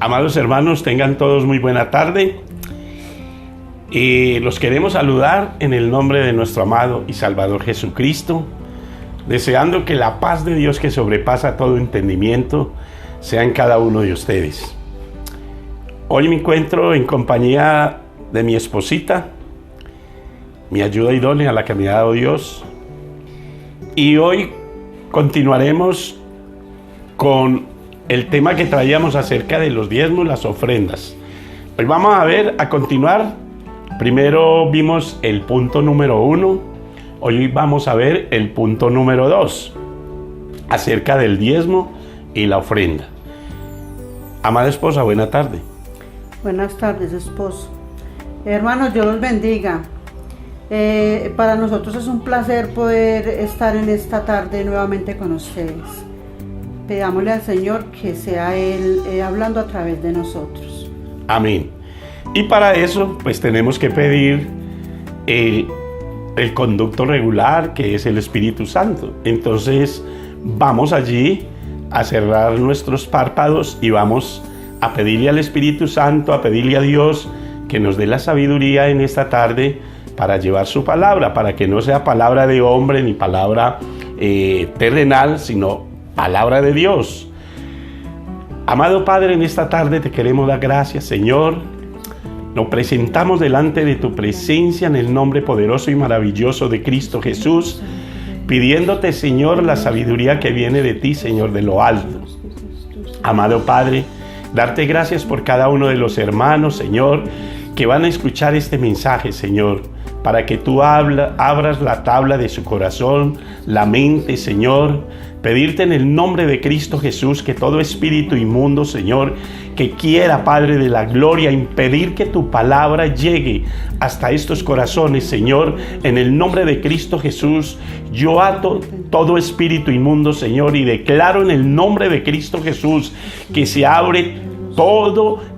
Amados hermanos, tengan todos muy buena tarde. Los queremos saludar en el nombre de nuestro amado y Salvador Jesucristo, deseando que la paz de Dios que sobrepasa todo entendimiento sea en cada uno de ustedes. Hoy me encuentro en compañía de mi esposita, mi ayuda idónea a la que me ha dado Dios. Y hoy continuaremos con el tema que traíamos acerca de los diezmos, las ofrendas. Hoy vamos a continuar. Primero vimos el punto número 1. Hoy vamos a ver el punto número 2, acerca del diezmo y la ofrenda. Amada esposa, buena tarde. Buenas tardes, esposo. Hermanos, Dios los bendiga. Para nosotros es un placer poder estar en esta tarde nuevamente con ustedes. Pidámosle al Señor que sea Él hablando a través de nosotros. Amén. Y para eso, pues tenemos que pedir el conducto regular, que es el Espíritu Santo. Entonces, vamos allí a cerrar nuestros párpados y vamos a pedirle al Espíritu Santo, a pedirle a Dios que nos dé la sabiduría en esta tarde para llevar su palabra, para que no sea palabra de hombre ni palabra terrenal, sino palabra de Dios. Amado Padre, en esta tarde te queremos dar gracias, Señor. Nos presentamos delante de tu presencia en el nombre poderoso y maravilloso de Cristo Jesús, pidiéndote, Señor, la sabiduría que viene de ti, Señor, de lo alto. Amado Padre, darte gracias por cada uno de los hermanos, Señor, que van a escuchar este mensaje, Señor, para que tú abras la tabla de su corazón, la mente, Señor. Pedirte en el nombre de Cristo Jesús que todo espíritu inmundo, Señor, que quiera, Padre de la gloria, impedir que tu palabra llegue hasta estos corazones, Señor, en el nombre de Cristo Jesús, yo ato todo espíritu inmundo, Señor, y declaro en el nombre de Cristo Jesús que se abre todo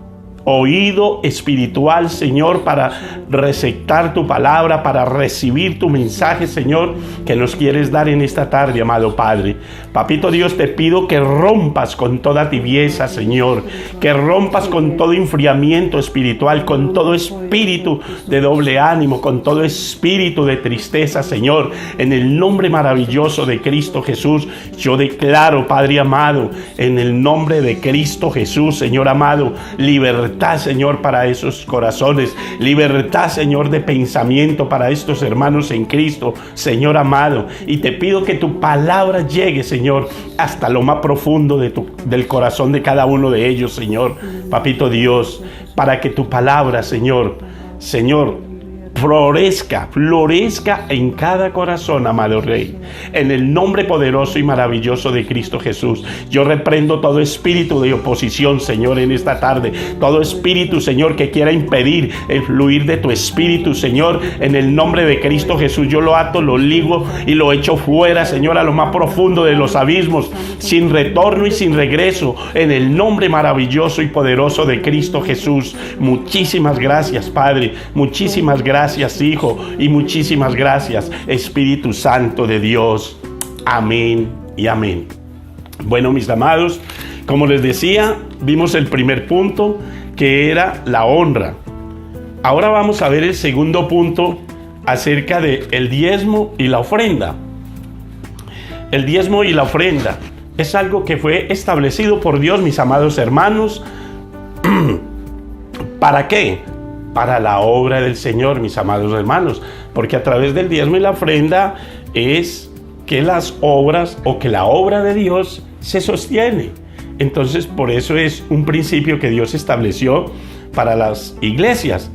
oído espiritual, Señor, para receptar tu palabra, para recibir tu mensaje, Señor, que nos quieres dar en esta tarde, amado Padre. Papito Dios, te pido que rompas con toda tibieza, Señor, que rompas con todo enfriamiento espiritual, con todo espíritu de doble ánimo, con todo espíritu de tristeza, Señor, en el nombre maravilloso de Cristo Jesús. Yo declaro, Padre amado, en el nombre de Cristo Jesús, Señor amado, libertad, Señor, para esos corazones, libertad, Señor, de pensamiento para estos hermanos en Cristo, Señor amado, y te pido que tu palabra llegue, Señor, hasta lo más profundo del corazón de cada uno de ellos, Señor, Papito Dios, para que tu palabra, Señor, florezca en cada corazón, amado Rey. En el nombre poderoso y maravilloso de Cristo Jesús, yo reprendo todo espíritu de oposición, Señor, en esta tarde. Todo espíritu, Señor, que quiera impedir el fluir de tu espíritu, Señor, en el nombre de Cristo Jesús, yo lo ato, lo ligo y lo echo fuera, Señor, a lo más profundo de los abismos, sin retorno y sin regreso, en el nombre maravilloso y poderoso de Cristo Jesús. Muchísimas gracias, Padre. Muchísimas gracias, Hijo, y muchísimas gracias, Espíritu Santo de Dios. Amén y amén. Bueno, mis amados, como les decía, vimos el primer punto, que era la honra. Ahora vamos a ver el segundo punto acerca del diezmo y la ofrenda. El diezmo y la ofrenda es algo que fue establecido por Dios, mis amados hermanos. ¿Para qué? Para la obra del Señor, mis amados hermanos, porque a través del diezmo y la ofrenda es que las obras o que la obra de Dios se sostiene. Entonces, por eso es un principio que Dios estableció para las iglesias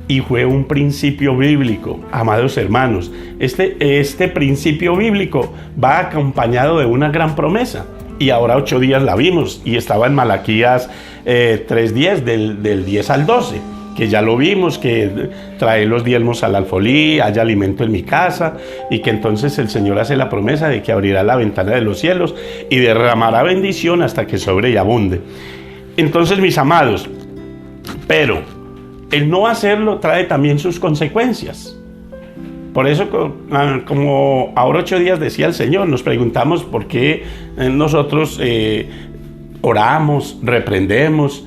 y fue un principio bíblico, amados hermanos. Este principio bíblico va acompañado de una gran promesa. Y ahora 8 días la vimos y estaba en Malaquías 3:10, del 10 al 12. Que ya lo vimos, que trae los diezmos al alfolí, haya alimento en mi casa, y que entonces el Señor hace la promesa de que abrirá la ventana de los cielos y derramará bendición hasta que sobre y abunde. Entonces, mis amados, pero el no hacerlo trae también sus consecuencias. Por eso, como ahora 8 días decía el Señor, nos preguntamos por qué nosotros oramos, reprendemos,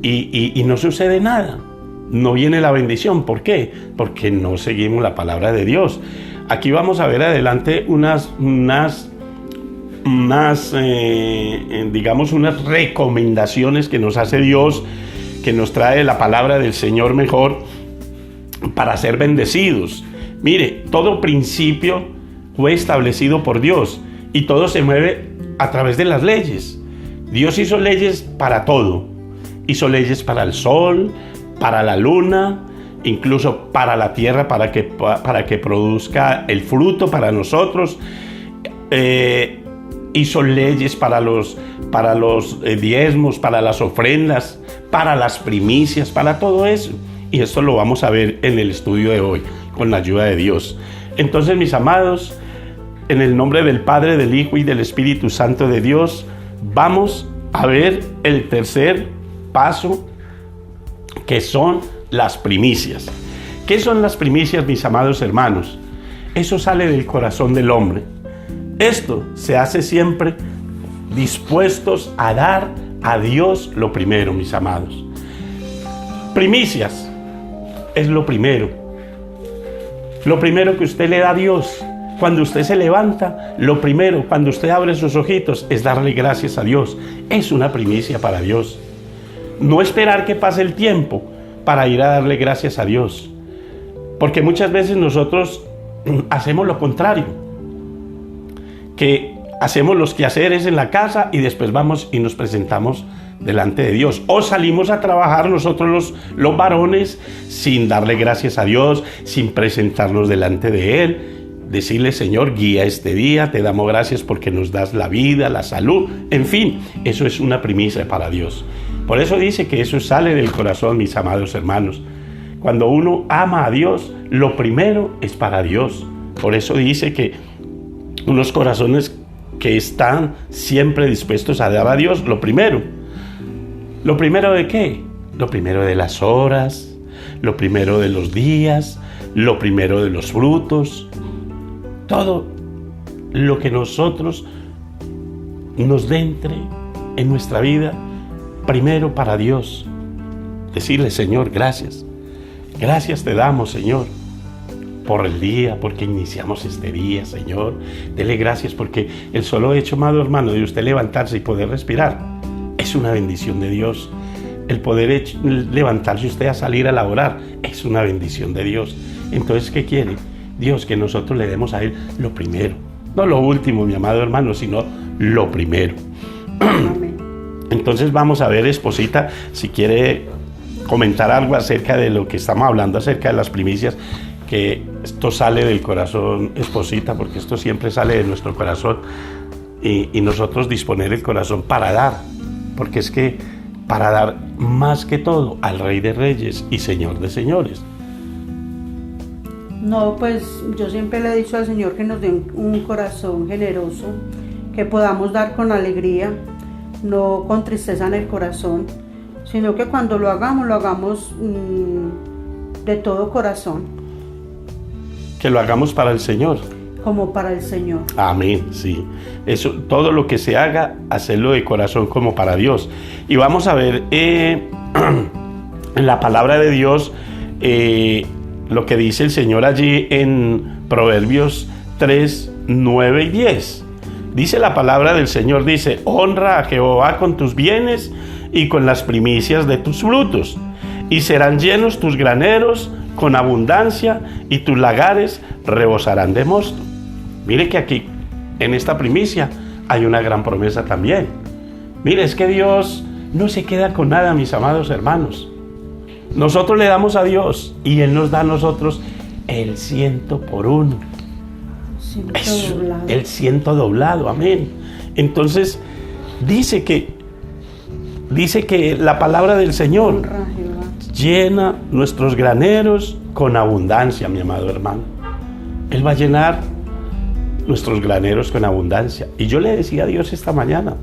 y no sucede nada. No viene la bendición. ¿Por qué? Porque no seguimos la palabra de Dios. Aquí vamos a ver adelante unas recomendaciones que nos hace Dios, que nos trae la palabra del Señor mejor para ser bendecidos. Mire, todo principio fue establecido por Dios y todo se mueve a través de las leyes. Dios hizo leyes para todo. Hizo leyes para el sol, para la luna, incluso para la tierra, para que produzca el fruto para nosotros. Hizo leyes para los diezmos, para las ofrendas, para las primicias, para todo eso. Y esto lo vamos a ver en el estudio de hoy, con la ayuda de Dios. Entonces, mis amados, en el nombre del Padre, del Hijo y del Espíritu Santo de Dios, vamos a ver el tercer paso, que son las primicias. ¿Qué son las primicias, mis amados hermanos? Eso sale del corazón del hombre. Esto se hace siempre dispuestos a dar a Dios lo primero, mis amados. Primicias es lo primero. Lo primero que usted le da a Dios. Cuando usted se levanta, lo primero, cuando usted abre sus ojitos, es darle gracias a Dios. Es una primicia para Dios. No esperar que pase el tiempo para ir a darle gracias a Dios. Porque muchas veces nosotros hacemos lo contrario. Que hacemos los quehaceres en la casa y después vamos y nos presentamos delante de Dios. O salimos a trabajar nosotros los varones sin darle gracias a Dios, sin presentarnos delante de Él. Decirle: Señor, guía este día, te damos gracias porque nos das la vida, la salud. En fin, eso es una primicia para Dios. Por eso dice que eso sale del corazón, mis amados hermanos. Cuando uno ama a Dios, lo primero es para Dios. Por eso dice que unos corazones que están siempre dispuestos a dar a Dios lo primero. ¿Lo primero de qué? Lo primero de las horas, lo primero de los días, lo primero de los frutos. Todo lo que nosotros nos entre en nuestra vida, primero para Dios. Decirle: Señor, gracias. Gracias te damos, Señor, por el día, porque iniciamos este día, Señor. Dele gracias porque el solo hecho, amado hermano, de usted levantarse y poder respirar, es una bendición de Dios. El poder levantarse usted a salir a laborar, es una bendición de Dios. Entonces, ¿qué quiere Dios? Que nosotros le demos a Él lo primero. No lo último, mi amado hermano, sino lo primero. Amén. Entonces vamos a ver, esposita, si quiere comentar algo acerca de lo que estamos hablando, acerca de las primicias, que esto sale del corazón, esposita, porque esto siempre sale de nuestro corazón, y nosotros disponer el corazón para dar, porque es que para dar más que todo al Rey de Reyes y Señor de Señores. No, pues yo siempre le he dicho al Señor que nos dé un corazón generoso, que podamos dar con alegría, no con tristeza en el corazón, sino que cuando lo hagamos de todo corazón. Que lo hagamos para el Señor. Como para el Señor. Amén, sí. Eso, todo lo que se haga, hacerlo de corazón como para Dios. Y vamos a ver en la palabra de Dios lo que dice el Señor allí en Proverbios 3, 9 y 10. Dice la palabra del Señor, dice: honra a Jehová con tus bienes y con las primicias de tus frutos, y serán llenos tus graneros con abundancia, y tus lagares rebosarán de mosto. Mire que aquí, en esta primicia, hay una gran promesa también. Mire, es que Dios no se queda con nada, mis amados hermanos. Nosotros le damos a Dios y Él nos da a nosotros el 100 por 1. El 100 doblado, amén. Entonces, dice que la palabra del Señor llena nuestros graneros con abundancia, mi amado hermano. Él va a llenar nuestros graneros con abundancia. Y yo le decía a Dios esta mañana,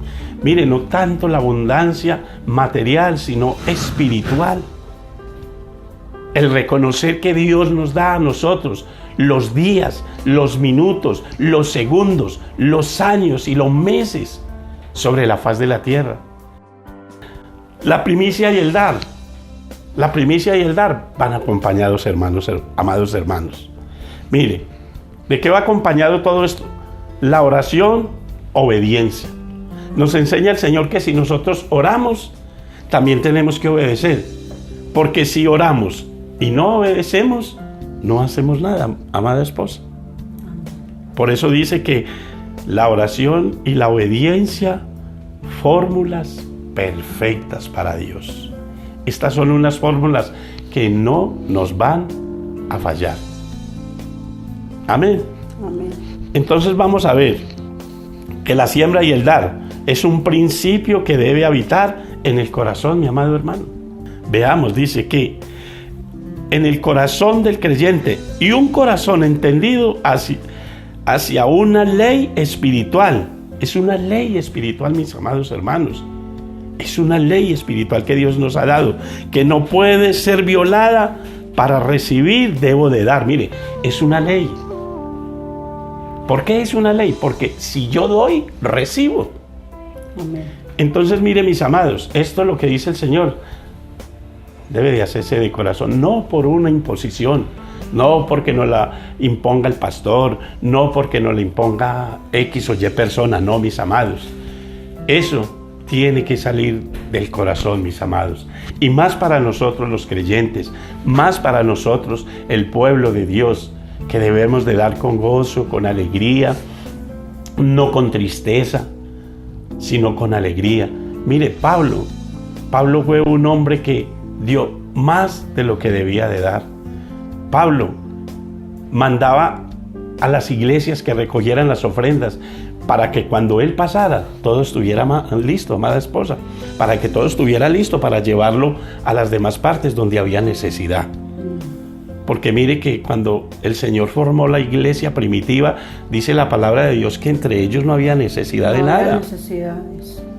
mire, no tanto la abundancia material, sino espiritual. El reconocer que Dios nos da a nosotros los días, los minutos, los segundos, los años y los meses sobre la faz de la tierra. La primicia y el dar. La primicia y el dar van acompañados, hermanos, amados hermanos. Mire, ¿de qué va acompañado todo esto? La oración, obediencia. Nos enseña el Señor que si nosotros oramos, también tenemos que obedecer. Porque si oramos y no obedecemos, no hacemos nada, amada esposa. Por eso dice que la oración y la obediencia, fórmulas perfectas para Dios. Estas son unas fórmulas que no nos van a fallar. Amén. Amén. Entonces vamos a ver que la siembra y el dar es un principio que debe habitar en el corazón, mi amado hermano. Veamos, dice que en el corazón del creyente y un corazón entendido hacia una ley espiritual. Es una ley espiritual, mis amados hermanos. Es una ley espiritual que Dios nos ha dado, que no puede ser violada. Para recibir debo de dar. Mire, es una ley. ¿Por qué es una ley? Porque si yo doy, recibo. Amén. Entonces, mire, mis amados, esto es lo que dice el Señor. Debe de hacerse de corazón, no por una imposición, no porque nos la imponga el pastor, no porque nos la imponga X o Y persona, no, mis amados. Eso tiene que salir del corazón, mis amados. Y más para nosotros los creyentes, más para nosotros el pueblo de Dios, que debemos de dar con gozo, con alegría, no con tristeza, sino con alegría. Mire, Pablo fue un hombre que dio más de lo que debía de dar. Pablo mandaba a las iglesias que recogieran las ofrendas para que cuando él pasara todo estuviera listo, amada esposa, para que todo estuviera listo para llevarlo a las demás partes donde había necesidad. Porque mire que cuando el Señor formó la iglesia primitiva, dice la palabra de Dios que entre ellos no había necesidad de nada.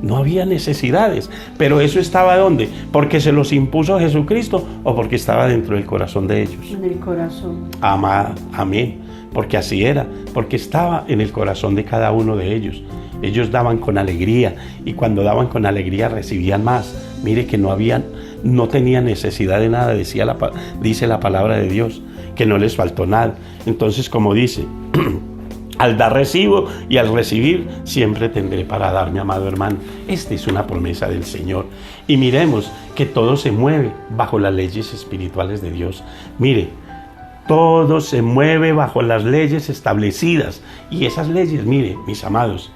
No había necesidades. Pero eso estaba ¿dónde? ¿Porque se los impuso Jesucristo o porque estaba dentro del corazón de ellos? En el corazón. Amada, amén. Porque así era, porque estaba en el corazón de cada uno de ellos. Ellos daban con alegría y cuando daban con alegría recibían más. Mire que no tenían necesidad de nada, dice la palabra de Dios, que no les faltó nada. Entonces, como dice, al dar recibo y al recibir siempre tendré para dar, mi amado hermano. Esta es una promesa del Señor. Y miremos que todo se mueve bajo las leyes espirituales de Dios. Mire, todo se mueve bajo las leyes establecidas. Y esas leyes, mire, mis amados,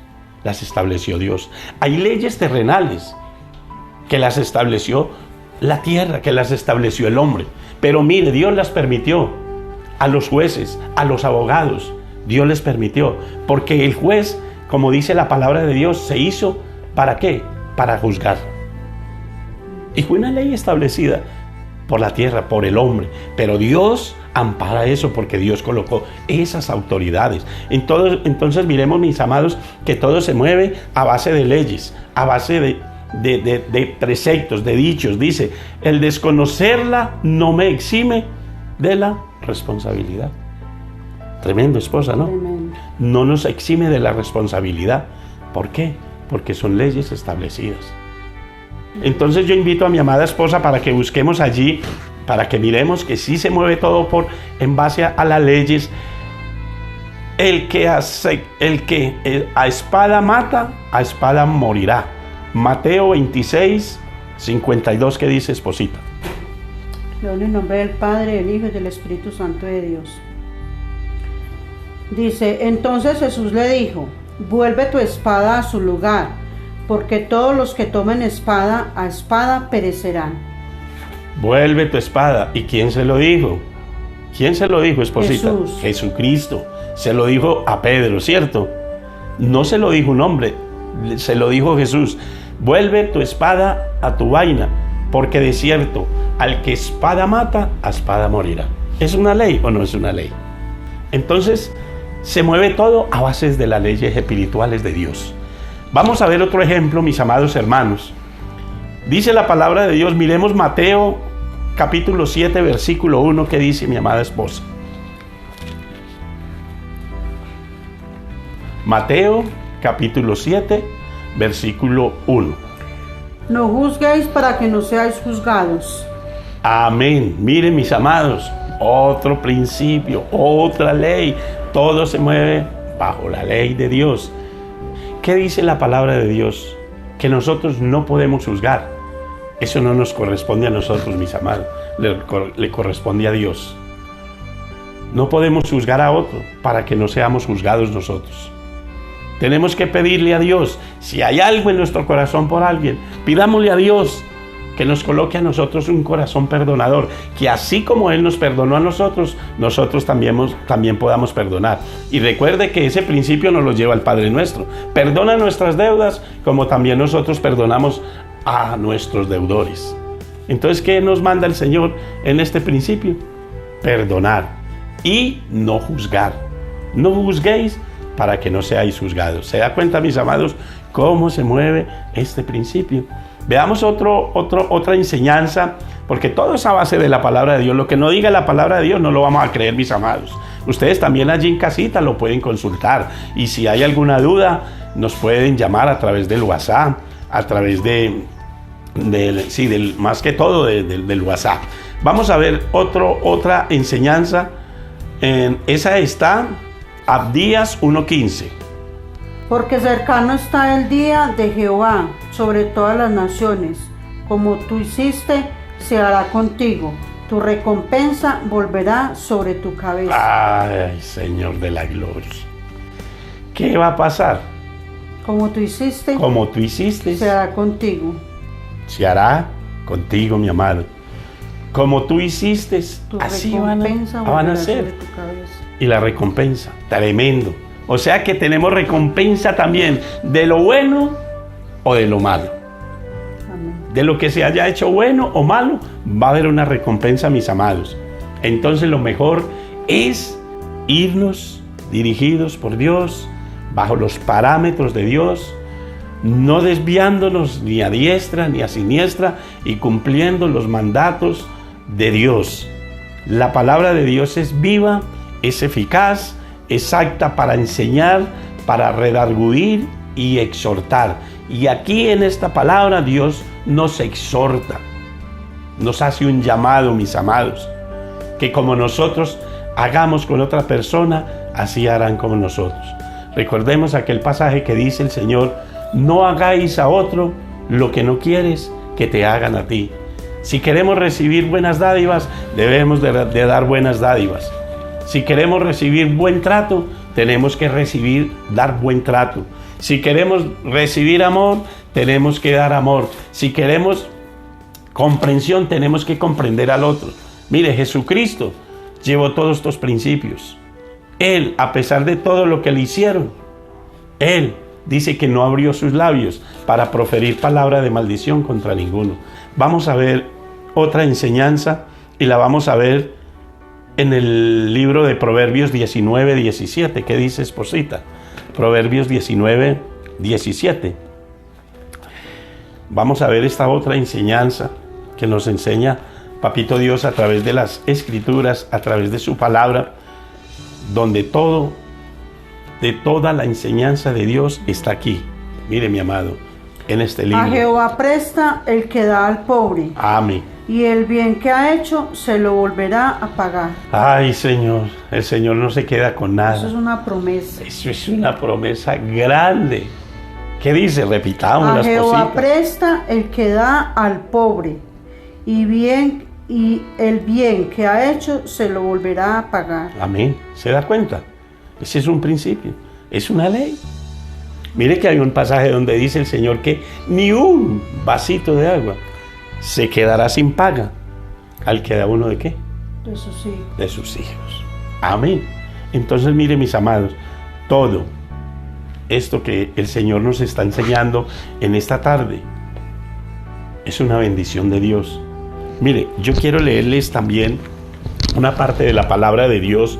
las estableció Dios. Hay leyes terrenales que las estableció la tierra, que las estableció el hombre. Pero mire, Dios las permitió a los jueces, a los abogados. Dios les permitió, porque el juez, como dice la palabra de Dios, se hizo ¿para qué? Para juzgar. Y fue una ley establecida por la tierra, por el hombre. Pero Dios ampara eso porque Dios colocó esas autoridades. Entonces miremos, mis amados, que todo se mueve a base de leyes, a base de preceptos, de dichos. Dice, el desconocerla no me exime de la responsabilidad. Tremendo, esposa, ¿no? Tremendo. No nos exime de la responsabilidad. ¿Por qué? Porque son leyes establecidas. Entonces yo invito a mi amada esposa para que busquemos allí, para que miremos que sí se mueve todo en base a las leyes. El que a espada mata, a espada morirá. Mateo 26, 52, ¿qué dice, esposita? Leo en el nombre del Padre, del Hijo y del Espíritu Santo de Dios. Dice, entonces Jesús le dijo, vuelve tu espada a su lugar, porque todos los que tomen espada, a espada perecerán. Vuelve tu espada. ¿Y quién se lo dijo? ¿Quién se lo dijo, esposita? Jesús. Jesucristo. Se lo dijo a Pedro, ¿cierto? No se lo dijo un hombre, se lo dijo Jesús. Vuelve tu espada a tu vaina, porque de cierto, al que espada mata, a espada morirá. ¿Es una ley o no es una ley? Entonces, se mueve todo a base de las leyes espirituales de Dios. Vamos a ver otro ejemplo, mis amados hermanos. Dice la palabra de Dios, miremos Mateo capítulo 7, versículo 1, que dice mi amada esposa. Mateo capítulo 7, versículo 1. No juzguéis para que no seáis juzgados. Amén. Miren, mis amados, otro principio, otra ley. Todo se mueve bajo la ley de Dios. ¿Qué dice la palabra de Dios? Que nosotros no podemos juzgar. Eso no nos corresponde a nosotros, mis amados. Le corresponde a Dios. No podemos juzgar a otro para que no seamos juzgados nosotros. Tenemos que pedirle a Dios, si hay algo en nuestro corazón por alguien, pidámosle a Dios que nos coloque a nosotros un corazón perdonador, que así como Él nos perdonó a nosotros, nosotros también podamos perdonar. Y recuerde que ese principio nos lo lleva el Padre Nuestro. Perdona nuestras deudas como también nosotros perdonamos a nuestros deudores. Entonces, ¿qué nos manda el Señor en este principio? Perdonar y no juzgar. No juzguéis para que no seáis juzgados. ¿Se da cuenta, mis amados, cómo se mueve este principio? Veamos otra enseñanza, porque todo es a base de la palabra de Dios. Lo que no diga la palabra de Dios no lo vamos a creer, mis amados. Ustedes también allí en casita lo pueden consultar. Y si hay alguna duda, nos pueden llamar a través del WhatsApp, a través más que todo del WhatsApp. Vamos a ver otra enseñanza. Esa está Abdías 1:15. Porque cercano está el día de Jehová sobre todas las naciones. Como tú hiciste, se hará contigo. Tu recompensa volverá sobre tu cabeza. Ay, Señor de la gloria. ¿Qué va a pasar? Como tú hiciste, se hará contigo. Se hará contigo, mi amado. Como tú hiciste, así van a ser. Y la recompensa, tremendo. O sea que tenemos recompensa también de lo bueno o de lo malo. Amén. De lo que se haya hecho bueno o malo, va a haber una recompensa, mis amados. Entonces lo mejor es irnos dirigidos por Dios, bajo los parámetros de Dios, no desviándonos ni a diestra ni a siniestra y cumpliendo los mandatos de Dios. La palabra de Dios es viva, es eficaz, exacta para enseñar, para redarguir y exhortar. Y aquí en esta palabra Dios nos exhorta, nos hace un llamado, mis amados, que como nosotros hagamos con otra persona, así harán con nosotros. Recordemos aquel pasaje que dice el Señor: no hagáis a otro lo que no quieres que te hagan a ti. Si queremos recibir buenas dádivas, debemos de dar buenas dádivas. Si queremos recibir buen trato, tenemos que dar buen trato. Si queremos recibir amor, tenemos que dar amor. Si queremos comprensión, tenemos que comprender al otro. Mire, Jesucristo llevó todos estos principios. Él, a pesar de todo lo que le hicieron, Él dice que no abrió sus labios para proferir palabra de maldición contra ninguno. Vamos a ver otra enseñanza y la vamos a ver en el libro de Proverbios 19:17. ¿Qué dice, esposita? Proverbios 19:17. Vamos a ver esta otra enseñanza que nos enseña Papito Dios a través de las Escrituras, a través de su palabra, donde de toda la enseñanza de Dios está aquí. Mire, mi amado, en este libro. A Jehová presta el que da al pobre. Amén. Y el bien que ha hecho se lo volverá a pagar. Ay, Señor, el Señor no se queda con nada. Eso es una promesa. Eso es una promesa grande. ¿Qué dice? Repitamos las cositas. A Jehová presta el que da al pobre. Y el bien que ha hecho se lo volverá a pagar. Amén. ¿Se da cuenta? Ese es un principio. Es una ley. Mire que hay un pasaje donde dice el Señor que ni un vasito de agua se quedará sin paga al que da uno de ¿qué? De sus hijos. De sus hijos. Amén. Entonces, mire, mis amados, todo esto que el Señor nos está enseñando en esta tarde es una bendición de Dios. Mire, yo quiero leerles también una parte de la palabra de Dios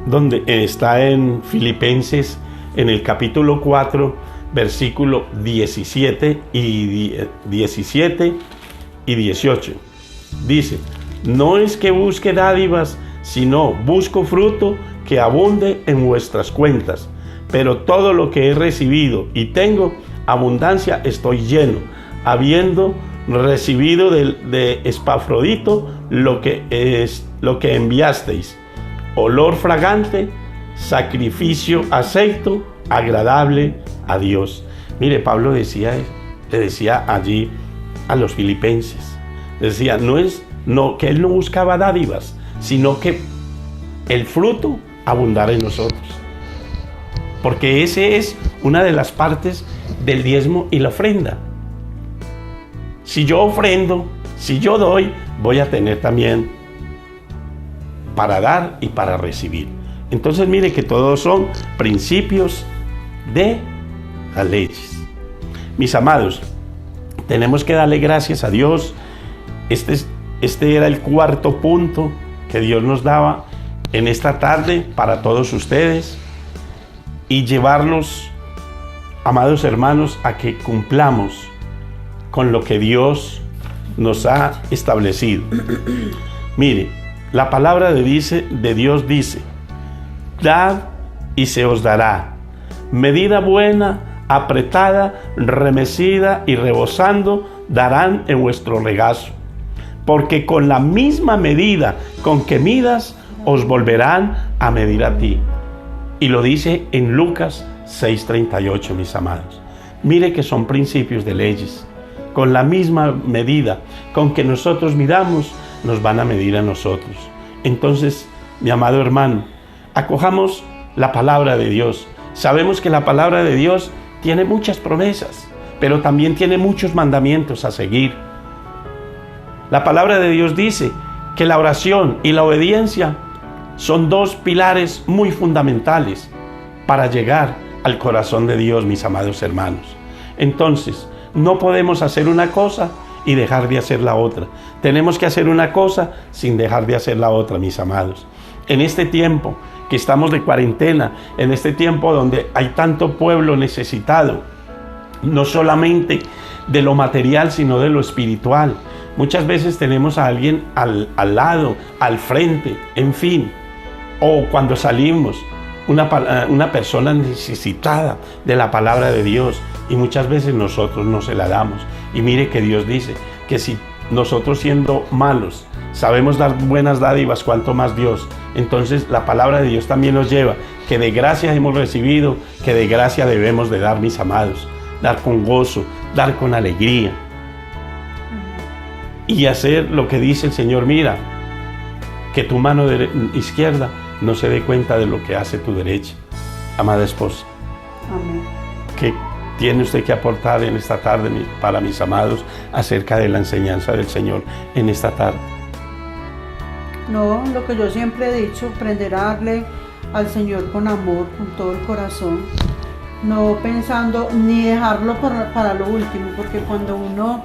donde está en Filipenses, en el capítulo 4, versículo 17 y 18. Dice: no es que busque dádivas, sino busco fruto que abunde en vuestras cuentas. Pero todo lo que he recibido y tengo abundancia, estoy lleno. habiendo recibido de Epafrodito lo que enviasteis, olor fragante, sacrificio acepto, agradable a Dios. Mire, Pablo le decía allí a los filipenses, decía, que él no buscaba dádivas, sino que el fruto abundara en nosotros. Porque ese es una de las partes del diezmo y la ofrenda. Si yo ofrendo, si yo doy, voy a tener también para dar y para recibir. Entonces mire que todos son principios de las leyes. Mis amados, tenemos que darle gracias a Dios. Este era el cuarto punto que Dios nos daba en esta tarde para todos ustedes, y llevarlos, amados hermanos, a que cumplamos con lo que Dios nos ha establecido. Mire, la palabra de Dios dice, dad y se os dará, medida buena, apretada, remecida y rebosando, darán en vuestro regazo. Porque con la misma medida con que midas, os volverán a medir a ti. Y lo dice en Lucas 6:38, mis amados. Mire que son principios de leyes. Con la misma medida con que nosotros midamos, nos van a medir a nosotros. Entonces, mi amado hermano, acojamos la palabra de Dios. Sabemos que la palabra de Dios tiene muchas promesas, pero también tiene muchos mandamientos a seguir. La palabra de Dios dice que la oración y la obediencia son dos pilares muy fundamentales para llegar al corazón de Dios, mis amados hermanos. Entonces, no podemos hacer una cosa y dejar de hacer la otra. Tenemos que hacer una cosa sin dejar de hacer la otra, mis amados. En este tiempo que estamos de cuarentena, en este tiempo donde hay tanto pueblo necesitado, no solamente de lo material, sino de lo espiritual. Muchas veces tenemos a alguien al lado, al frente, en fin. O cuando salimos, una persona necesitada de la palabra de Dios, y muchas veces nosotros no se la damos. Y mire que Dios dice que si nosotros, siendo malos, sabemos dar buenas dádivas, cuanto más Dios. Entonces la palabra de Dios también nos lleva que de gracia hemos recibido, que de gracia debemos de dar, mis amados. Dar con gozo, dar con alegría. Y hacer lo que dice el Señor. Mira, que tu mano izquierda no se dé cuenta de lo que hace tu derecha. Amada esposa, Amén. ¿qué tiene usted que aportar en esta tarde para mis amados acerca de la enseñanza del Señor en esta tarde? No, lo que yo siempre he dicho, aprender a darle al Señor con amor, con todo el corazón, no pensando ni dejarlo para lo último, porque cuando uno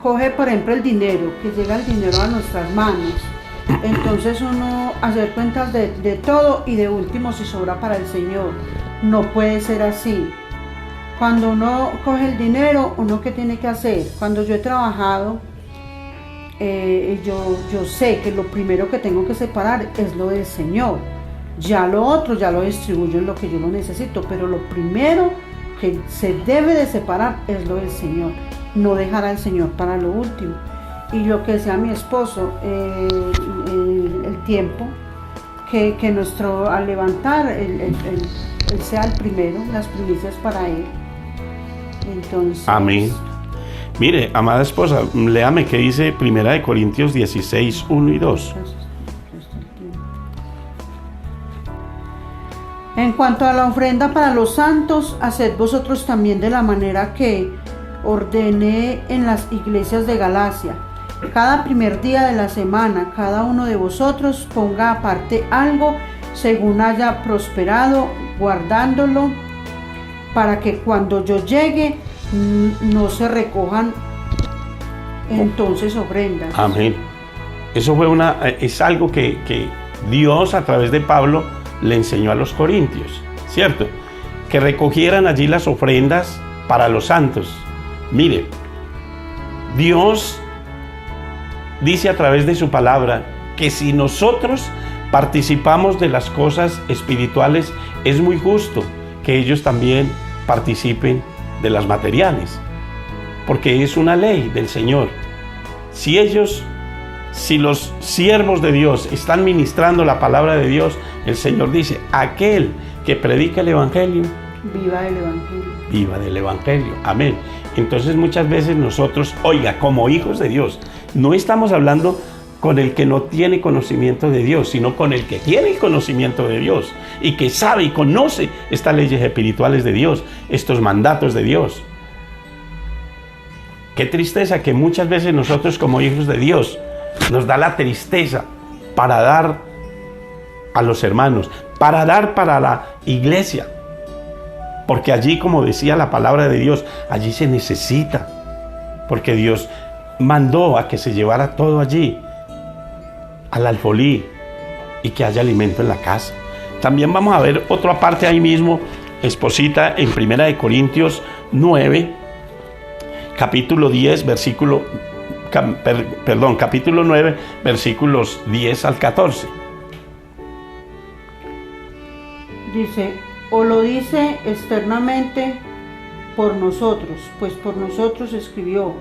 coge, por ejemplo, el dinero, que llega el dinero a nuestras manos, entonces uno hacer cuentas de todo y de último si sobra para el Señor. No puede ser así. Cuando uno coge el dinero, ¿uno qué tiene que hacer? Cuando yo he trabajado, yo sé que lo primero que tengo que separar es lo del Señor. Ya lo otro ya lo distribuyo en lo que yo lo necesito, pero lo primero que se debe de separar es lo del Señor. No dejar al Señor para lo último. Y lo que sea mi esposo, el tiempo que nuestro, al levantar, él sea el primero, las primicias para él. Entonces, amén. Mire, amada esposa, léame qué dice 1 Corintios 16, 1 y 2. En cuanto a la ofrenda para los santos, haced vosotros también de la manera que ordené en las iglesias de Galacia. Cada primer día de la semana, cada uno de vosotros ponga aparte algo según haya prosperado, guardándolo, para que cuando yo llegue no se recojan entonces ofrendas. Amén. Eso es algo que Dios, a través de Pablo, le enseñó a los corintios, ¿cierto? Que recogieran allí las ofrendas para los santos. Mire, Dios dice a través de su palabra que si nosotros participamos de las cosas espirituales, es muy justo que ellos también participen de las materiales, porque es una ley del Señor. Si los siervos de Dios están ministrando la palabra de Dios, el Señor dice, aquel que predica el Evangelio, viva el Evangelio. Viva del Evangelio. Amén. Entonces muchas veces nosotros, oiga, como hijos de Dios, no estamos hablando con el que no tiene conocimiento de Dios, sino con el que tiene el conocimiento de Dios y que sabe y conoce estas leyes espirituales de Dios, estos mandatos de Dios. Qué tristeza que muchas veces nosotros como hijos de Dios nos da la tristeza para dar a los hermanos, para dar para la iglesia, porque allí, como decía la palabra de Dios, allí se necesita, porque Dios mandó a que se llevara todo allí, al alfolí, y que haya alimento en la casa. También vamos a ver otra parte ahí mismo, esposita, en 1 Corintios 9, capítulo 9, versículos 10 al 14. Dice, o lo dice externamente por nosotros, pues por nosotros escribió,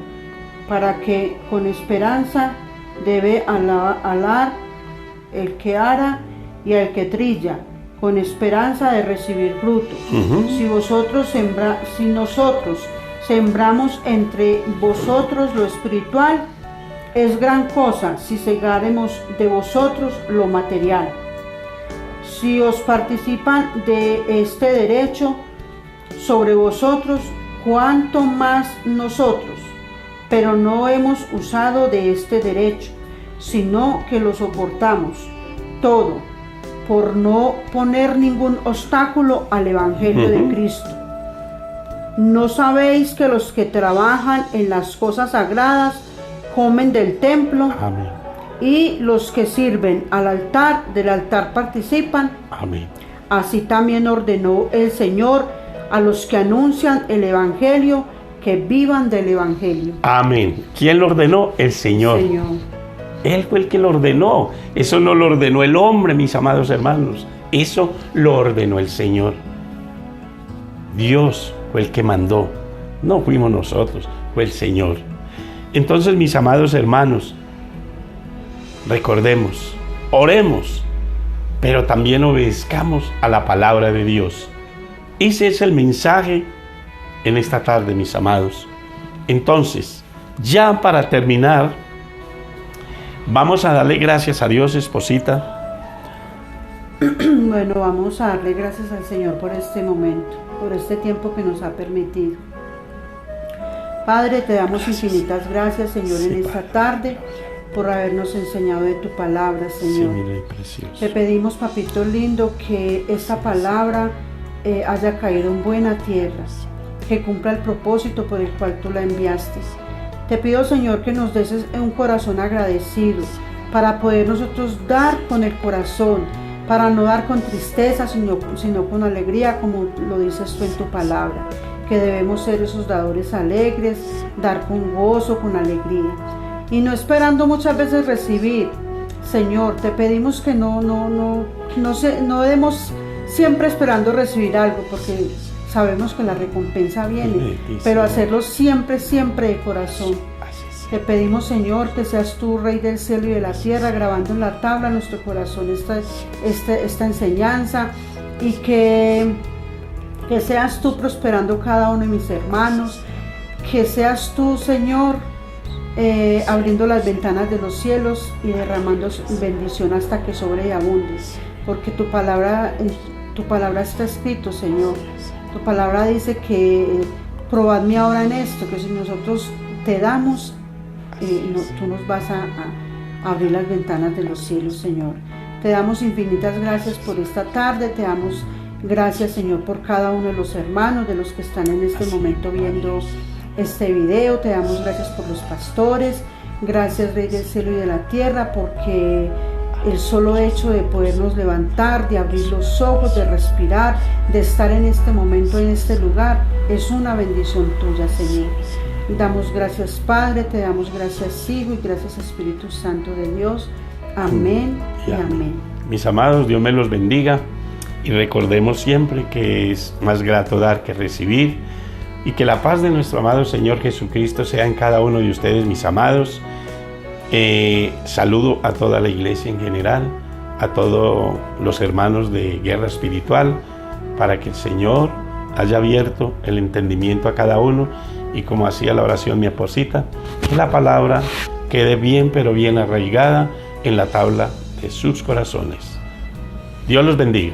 para que con esperanza debe alar el que ara y al que trilla, con esperanza de recibir fruto. Si nosotros sembramos entre vosotros lo espiritual, es gran cosa si segaremos de vosotros lo material. Si os participan de este derecho sobre vosotros, cuanto más nosotros, pero no hemos usado de este derecho, sino que lo soportamos todo, por no poner ningún obstáculo al Evangelio de Cristo. ¿No sabéis que los que trabajan en las cosas sagradas comen del templo? Amén. Y los que sirven al altar, del altar participan? Amén. Así también ordenó el Señor a los que anuncian el Evangelio, que vivan del Evangelio. Amén. ¿Quién lo ordenó? El Señor. Él fue el que lo ordenó. Eso no lo ordenó el hombre, mis amados hermanos. Eso lo ordenó el Señor. Dios fue el que mandó. No fuimos nosotros, fue el Señor. Entonces, mis amados hermanos, recordemos, oremos, pero también obedezcamos a la palabra de Dios. Ese es el mensaje en esta tarde, mis amados. Entonces, ya para terminar, vamos a darle gracias a Dios, esposita. Bueno, vamos a darle gracias al Señor por este momento, por este tiempo que nos ha permitido. Padre, te damos infinitas gracias, Señor, en esta tarde, por habernos enseñado de tu palabra, Señor. Te pedimos, papito lindo, que esta palabra haya caído en buena tierra, que cumpla el propósito por el cual tú la enviaste. Te pido, Señor, que nos des un corazón agradecido para poder nosotros dar con el corazón, para no dar con tristeza, sino con alegría, como lo dices tú en tu palabra, que debemos ser esos dadores alegres, dar con gozo, con alegría, y no esperando muchas veces recibir. Señor, te pedimos que no demos siempre esperando recibir algo, porque sabemos que la recompensa viene, pero hacerlo siempre de corazón. Te pedimos, Señor, que seas tú, Rey del cielo y de la tierra, grabando en la tabla en nuestro corazón esta enseñanza, y que seas tú prosperando cada uno de mis hermanos, que seas tú, Señor, abriendo las ventanas de los cielos y derramando bendición hasta que sobre y abunde, porque tu palabra está escrito, Señor. Tu palabra dice que probadme ahora en esto, que si nosotros te damos, tú nos vas a abrir las ventanas de los cielos, Señor. Te damos infinitas gracias por esta tarde, te damos gracias, Señor, por cada uno de los hermanos, de los que están en este momento viendo este video. Te damos gracias por los pastores, gracias, Rey del cielo y de la tierra, porque el solo hecho de podernos levantar, de abrir los ojos, de respirar, de estar en este momento, en este lugar, es una bendición tuya, Señor. Damos gracias, Padre, te damos gracias, Hijo, y gracias, Espíritu Santo de Dios. Amén y amén. Mis amados, Dios me los bendiga, y recordemos siempre que es más grato dar que recibir. y que la paz de nuestro amado Señor Jesucristo sea en cada uno de ustedes, mis amados. Saludo a toda la iglesia en general, a todos los hermanos de Guerra Espiritual, para que el Señor haya abierto el entendimiento a cada uno y, como hacía la oración mi esposita, que la palabra quede bien pero bien arraigada en la tabla de sus corazones. Dios los bendiga.